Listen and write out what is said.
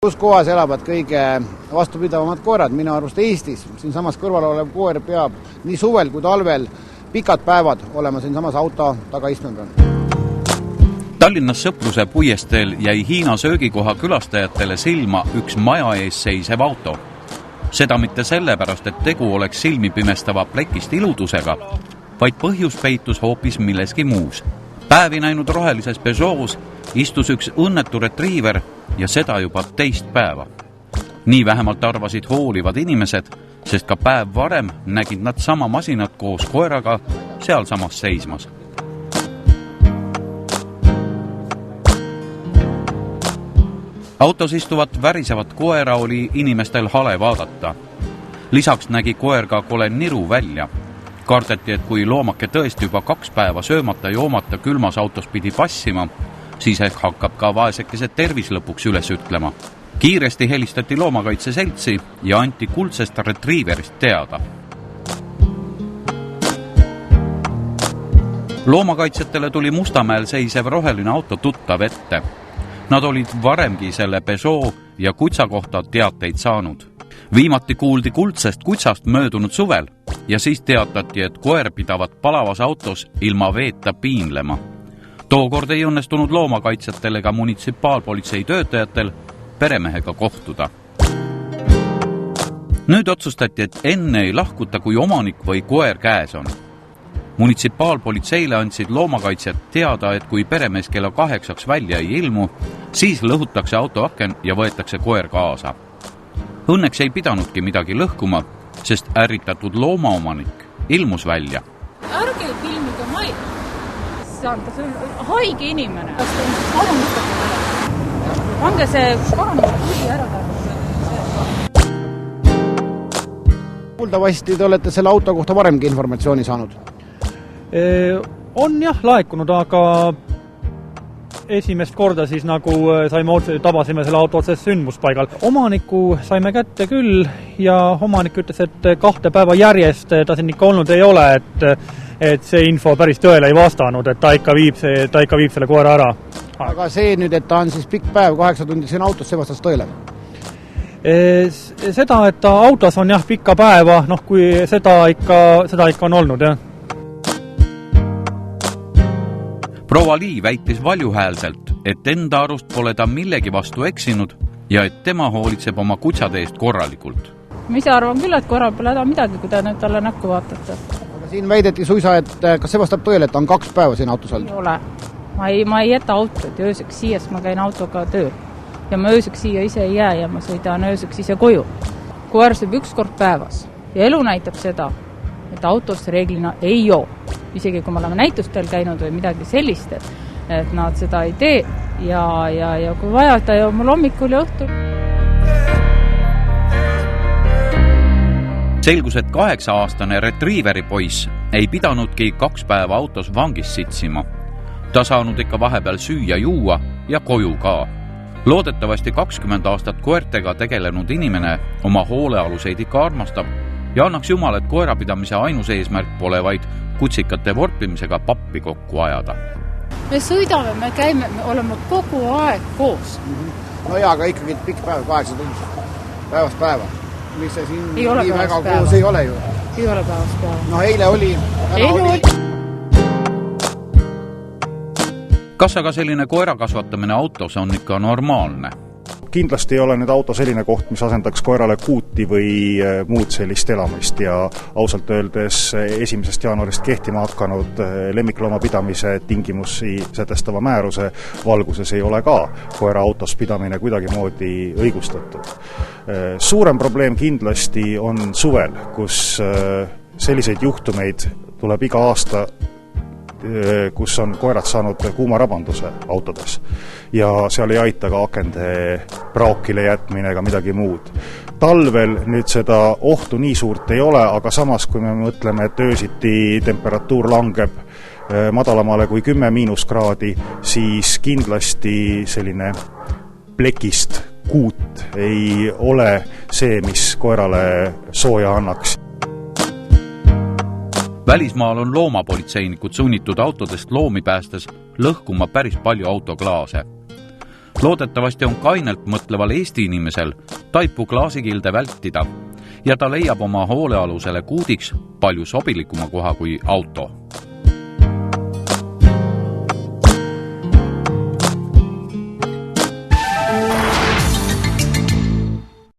Kus kohas elavad kõige vastupidavamad koerad, minu arust Eestis. Siin samas kõrval olev koer peab nii suvel kui talvel pikad päevad olema siin samas auto tagaistme peal. Tallinnas Sõpruse puiesteel jäi Hiina söögikoha külastajatele silma üks maja ees seisev auto. Seda mitte sellepärast, et tegu oleks silmi pimestava plekist iludusega, vaid põhjus peitus hoopis milleski muus. Päevi näinud rohelises Peugeots istus üks õnnetu retriiver ja seda juba teist päeva. Nii vähemalt arvasid hoolivad inimesed, sest ka päev varem nägid nad sama masinat koos koeraga sealsamas seismas. Autos istuvat värisevat koera oli inimestel hale vaadata. Lisaks nägi koer ka kole niru välja. Kardeti, et kui loomake tõesti juba 2 päeva söömata joomata külmas autos pidi passima, siis ehk hakkab ka vaesekese tervis lõpuks üles ütlema. Kiiresti helistati loomakaitse seltsi ja anti kuldsest retriiverist teada. Loomakaitsetele tuli Mustamäel seisev roheline auto tuttav ette. Nad olid varemgi selle Peugeot ja kutsa kohta teateid saanud. Viimati kuuldi kuldsest kutsast möödunud suvel ja siis teatati, et koer pidavat palavas autos ilma veeta piinlema. Tookord ei õnnestunud loomakaitsetel ega munitsipaalpolitsei töötajatel peremehega kohtuda. Nüüd otsustati, et enne ei lahkuta, kui omanik või koer käes on. Munitsipaalpolitseile andsid loomakaitset teada, et kui peremees kella 8 välja ei ilmu, siis lõhutakse auto aken ja võetakse koer kaasa. Õnneks ei pidanudki midagi lõhkuma, sest ärritatud loomaomanik ilmus välja. Ärge filmige maid. See on haige inimene. Kas te parumustate? Pange see parumustate ära Kuuldavasti te olete selle auto kohta varemgi informatsiooni saanud? On jah laekunud, aga esimest korda siis nagu tabasime selle auto otsest sündmuspaigal. Omaniku saime kätte küll ja omanik ütles, et 2 päeva järjest ta siin ikka olnud ei ole, et see info päris tõele ei vastanud, et ta ikka viib selle koera ära. Aga see nüüd, et ta on siis pikk päev 8 tundi siin autos, see vastas tõele? Seda, et ta autos on jah pikka päeva, kui seda ikka on olnud, jah. Proua Lii väitis valjuhäälselt, et enda arust pole ta millegi vastu eksinud ja et tema hoolitseb oma kutsade eest korralikult. Ma ise arvan küll, et korral pole häda midagi, kui te nüüd talle näkku vaatate. Aga siin väideti suisa, et kas see vastab tõele, et ta on 2 päeva siin autos olnud? Ei ole. Ma ei jäta autot ja ööseks siia, ma käin autoga tööl. Ja ma ööseks siia ise ei jää ja ma sõidan ööseks ise koju. Koer sööb 1 kord päevas ja elu näitab seda, et autos reeglina ei joo. Isegi kui me oleme näitustel käinud või midagi sellist, et nad seda ei tee ja kui vaja, ta joo mul hommikul ja õhtul. Selgus, et 8-aastane retriiveri poiss ei pidanudki 2 päeva autos vangis sitsima. Ta saanud ikka vahepeal süüa, juua ja koju ka. Loodetavasti 20 aastat koertega tegelenud inimene oma hoolealuseid ikka armastab ja annaks jumal, et koerapidamise ainus eesmärk pole vaid kutsikate vorpimisega pappi kokku ajada. Me sõidame, me käime, me oleme kogu aeg koos. No jaa, aga ikkagi pikk päev, 8 tundi, päevast päeva. Mis see siin ei ole nii väga päeva. koos ei ole ju? Ei ole päevast päeva. No eile oli. Kas aga selline koera kasvatamine autos on ikka normaalne? Kindlasti ei ole nüüd auto selline koht, mis asendaks koerale kuuti või muud sellist elamist ja ausalt öeldes 1. jaanuarist kehtima hakanud lemmiklooma pidamise tingimusi sätestava määruse valguses ei ole ka koera autos pidamine kuidagimoodi õigustatud. Suurem probleem kindlasti on suvel, kus selliseid juhtumeid tuleb iga aasta, kus on koerad saanud kuumarabanduse autodes ja seal ei aita ka akende praokile jätmine ega midagi muud. Talvel nüüd seda ohtu nii suurt ei ole, aga samas kui me mõtleme, et öösiti temperatuur langeb madalamale kui 10 kraadi, siis kindlasti selline plekist kuut ei ole see, mis koerale sooja annaks. Välismaal on loomapolitseinikud sunnitud autodest loomi päästes lõhkuma päris palju autoklaase. loodetavasti on kainelt mõtleval Eesti inimesel taipu klaasikilde vältida ja ta leiab oma hoolealusele kuudiks palju sobilikuma koha kui auto.